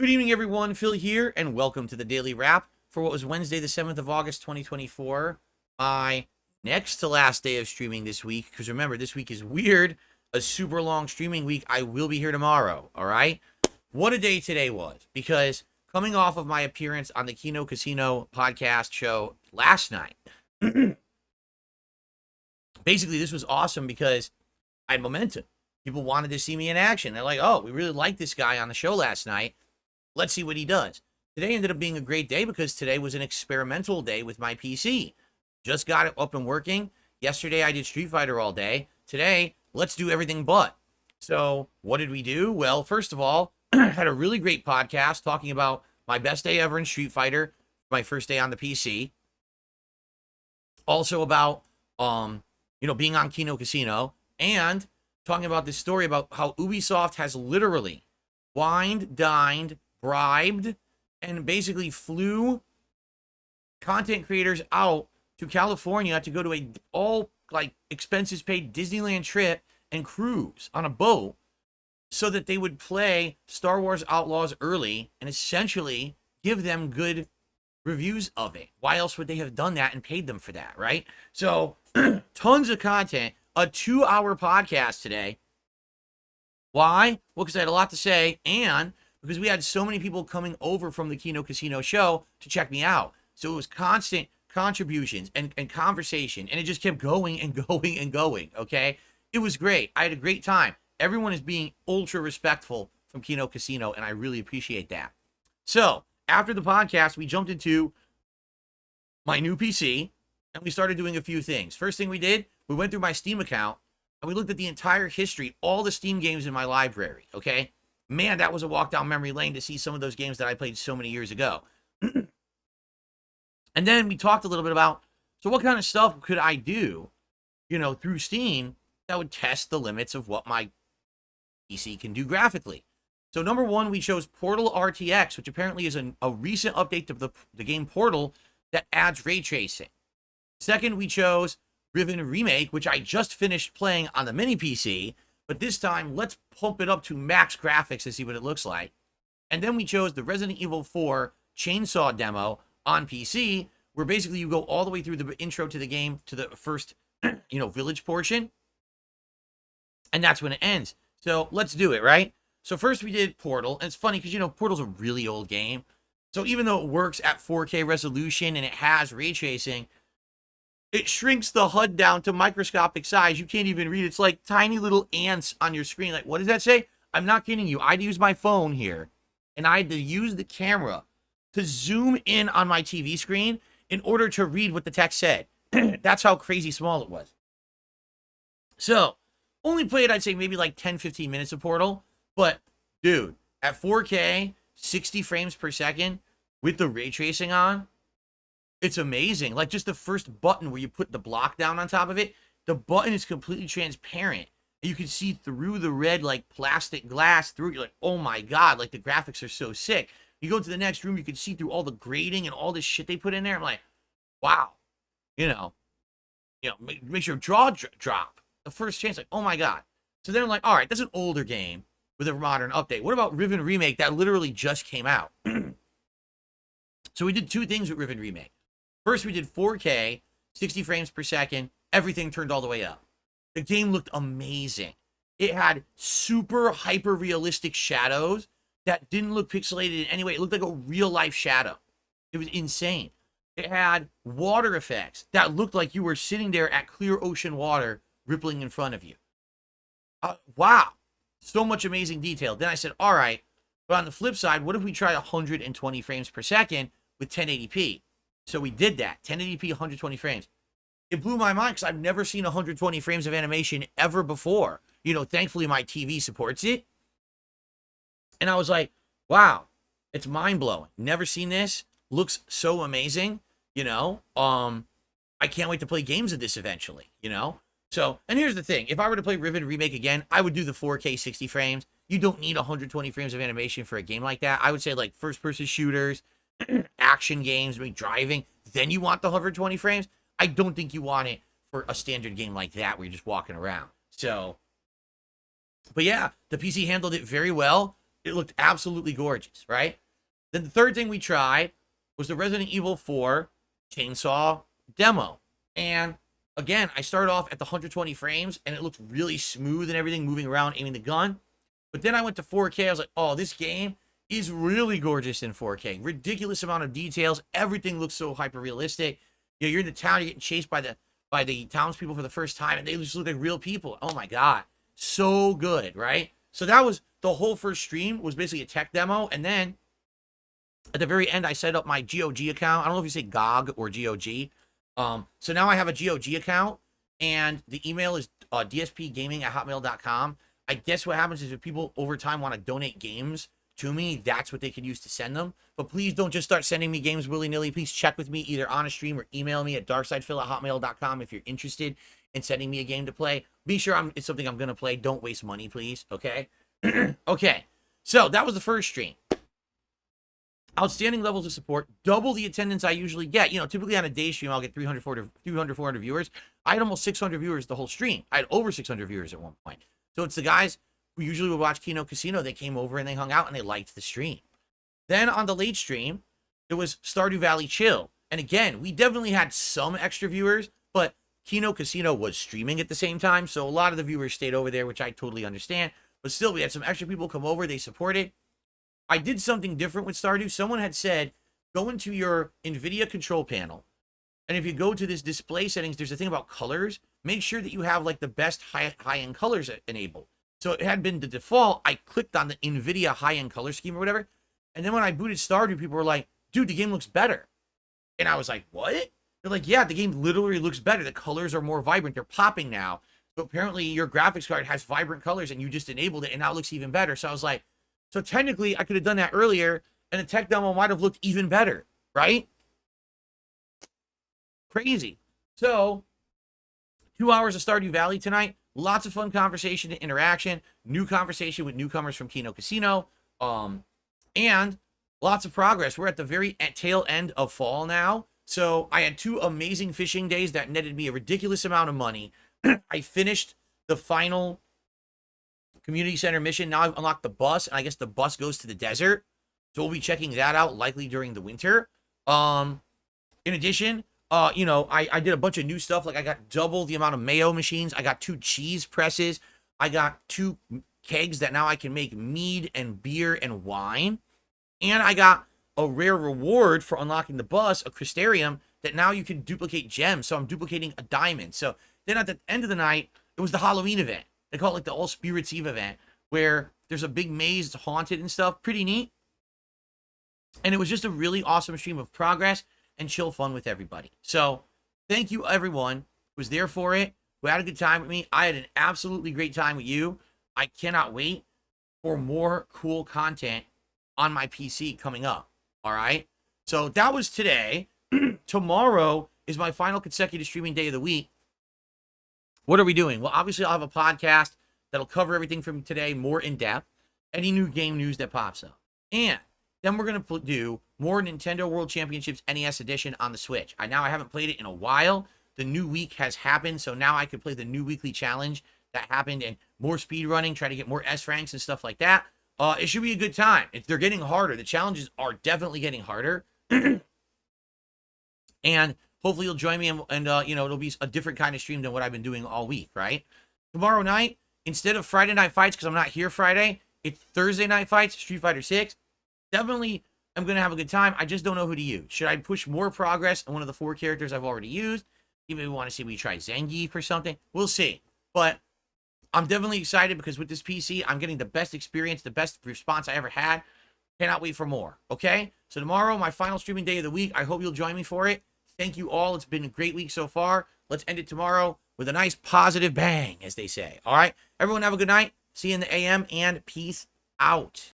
Good evening, everyone. Phil here, and welcome to the Daily Wrap for what was Wednesday, the 7th of August, 2024. My next to last day of streaming this week, because remember, this week is weird, a super long streaming week. I will be here tomorrow, all right? What a day today was, because coming off of my appearance on the Kino Casino podcast show last night, basically, this was awesome because I had momentum. People wanted to see me in action. They're like, oh, we really liked this guy on the show last night. Let's see what he does. Today ended up being a great day because today was an experimental day with my PC. Just got it up and working. Yesterday, I did Street Fighter all day. Today, let's do everything but. So, what did we do? Well, first of all, had a really great podcast talking about my best day ever in Street Fighter, my first day on the PC. Also about, being on Kino Casino, and talking about this story about how Ubisoft has literally wined, dined, bribed, and basically flew content creators out to California to go to a all expenses paid Disneyland trip and cruise on a boat so that they would play Star Wars Outlaws early and essentially give them good reviews of it. Why else would they have done that and paid them for that, right? So tons of content, a 2-hour podcast today. Why? Well, because I had a lot to say, and because we had so many people coming over from the Kino Casino show to check me out. So it was constant contributions and conversation, and it just kept going and going and going, okay? It was great. I had a great time. Everyone is being ultra respectful from Kino Casino, and I really appreciate that. So, after the podcast, we jumped into my new PC, and we started doing a few things. First thing we did, we went through my Steam account, and we looked at the entire history, all the Steam games in my library, okay? Man, that was a walk down memory lane to see some of those games that I played so many years ago. And then we talked a little bit about, so what kind of stuff could I do, through Steam that would test the limits of what my PC can do graphically. So number one, we chose Portal RTX, which apparently is a recent update to the game Portal that adds ray tracing. Second, we chose Riven Remake, which I just finished playing on the mini PC, but this time, let's pump it up to max graphics to see what it looks like. And then we chose the Resident Evil 4 Chainsaw demo on PC, where basically you go all the way through the intro to the game to the first, village portion. And that's when it ends. So let's do it, right? So first we did Portal. And it's funny because, Portal's a really old game. So even though it works at 4K resolution and it has ray tracing, it shrinks the HUD down to microscopic size. You can't even read it. It's like tiny little ants on your screen. Like, what does that say? I'm not kidding you. I had to use my phone here, and I had to use the camera to zoom in on my TV screen in order to read what the text said. That's how crazy small it was. So, only played, I'd say, maybe like 10, 15 minutes of Portal. But, dude, at 4K, 60 frames per second, with the ray tracing on, it's amazing. Like, just the first button where you put the block down on top of it, the button is completely transparent. And you can see through the red, plastic glass through it. You're like, oh my God, the graphics are so sick. You go to the next room, you can see through all the grading and all this shit they put in there. I'm like, wow. Makes your jaw drop. The first chance, oh my God. So then I'm like, all right, that's an older game with a modern update. What about Riven Remake? That literally just came out. So we did two things with Riven Remake. First, we did 4K, 60 frames per second, everything turned all the way up. The game looked amazing. It had super hyper-realistic shadows that didn't look pixelated in any way. It looked like a real-life shadow. It was insane. It had water effects that looked like you were sitting there at clear ocean water rippling in front of you. Wow. So much amazing detail. Then I said, all right, but on the flip side, what if we try 120 frames per second with 1080p? So we did that, 1080p, 120 frames. It blew my mind because I've never seen 120 frames of animation ever before. Thankfully my TV supports it. And I was like, wow, it's mind-blowing. Never seen this. Looks so amazing, I can't wait to play games of this eventually, So, and here's the thing. If I were to play Riven Remake again, I would do the 4K 60 frames. You don't need 120 frames of animation for a game like that. I would say first-person shooters, action games, driving, then you want the 120 frames. I don't think you want it for a standard game like that where you're just walking around. So, but yeah, the PC handled it very well. It looked absolutely gorgeous, right? Then the third thing we tried was the Resident Evil 4 chainsaw demo. And again, I started off at the 120 frames and it looked really smooth and everything, moving around, aiming the gun. But then I went to 4K. I was like, oh, this game is really gorgeous in 4K. Ridiculous amount of details. Everything looks so hyper realistic. You know, you're in the town, you're getting chased by the townspeople for the first time, and they just look like real people. Oh my god, so good, right? So that was the whole first stream, was basically a tech demo, and then at the very end, I set up my GOG account. I don't know if you say GOG or GOG. So now I have a GOG account, and the email is DSPGaming@hotmail.com. I guess what happens is if people over time want to donate games to me, that's what they could use to send them. But please don't just start sending me games willy-nilly. Please check with me either on a stream or email me at darksidephil@hotmail.com if you're interested in sending me a game to play. Be sure it's something I'm going to play. Don't waste money, please. Okay? Okay. So that was the first stream. Outstanding levels of support, double the attendance I usually get. You know, typically on a day stream, I'll get 300, 400 viewers. I had almost 600 viewers the whole stream. I had over 600 viewers at one point. So it's the guys who usually would watch Kino Casino. They came over and they hung out and they liked the stream. Then on the late stream, it was Stardew Valley Chill. And again, we definitely had some extra viewers, but Kino Casino was streaming at the same time. So a lot of the viewers stayed over there, which I totally understand. But still, we had some extra people come over. They supported. I did something different with Stardew. Someone had said, go into your NVIDIA control panel. And if you go to this display settings, there's a thing about colors. Make sure that you have like the best high-end colors enabled. So it had been the default. I clicked on the NVIDIA high-end color scheme or whatever. And then when I booted Stardew, people were like, dude, the game looks better. And I was like, what? They're like, yeah, the game literally looks better. The colors are more vibrant. They're popping now. So apparently your graphics card has vibrant colors and you just enabled it and now it looks even better. So I was like, so technically I could have done that earlier and the tech demo might have looked even better, right? Crazy. So 2 hours of Stardew Valley tonight. Lots of fun conversation and interaction. New conversation with newcomers from Kino Casino. And lots of progress. We're at the very tail end of fall now. So I had 2 amazing fishing days that netted me a ridiculous amount of money. I finished the final community center mission. Now I've unlocked the bus, and I guess the bus goes to the desert. So we'll be checking that out likely during the winter. In addition, you know, I did a bunch of new stuff. Like I got double the amount of mayo machines. I got 2 cheese presses. I got 2 kegs that now I can make mead and beer and wine. And I got a rare reward for unlocking the bus, a crystarium, that now you can duplicate gems. So I'm duplicating a diamond. So then at the end of the night, it was the Halloween event. They call it like the All Spirits Eve event, where there's a big maze, it's haunted and stuff. Pretty neat. And it was just a really awesome stream of progress and chill fun with everybody. So thank you, everyone who was there for it, who had a good time with me. I had an absolutely great time with you. I cannot wait for more cool content on my PC coming up. All right. So that was today. Tomorrow is my final consecutive streaming day of the week. What are we doing? Well, obviously, I'll have a podcast that'll cover everything from today more in depth, any new game news that pops up. And then we're going to do more Nintendo World Championships NES Edition on the Switch. I haven't played it in a while. The new week has happened, so now I could play the new weekly challenge that happened and more speed running, try to get more S ranks and stuff like that. It should be a good time. They're getting harder. The challenges are definitely getting harder. And hopefully you'll join me and you know, it'll be a different kind of stream than what I've been doing all week, right? Tomorrow night, instead of Friday Night Fights, because I'm not here Friday, it's Thursday Night Fights, Street Fighter 6. Definitely, I'm going to have a good time. I just don't know who to use. Should I push more progress on one of the 4 characters I've already used? Even if we want to see we try Zangief or something. We'll see. But I'm definitely excited because with this PC, I'm getting the best experience, the best response I ever had. Cannot wait for more, okay? So tomorrow, my final streaming day of the week. I hope you'll join me for it. Thank you all. It's been a great week so far. Let's end it tomorrow with a nice positive bang, as they say. All right? Everyone have a good night. See you in the AM, and peace out.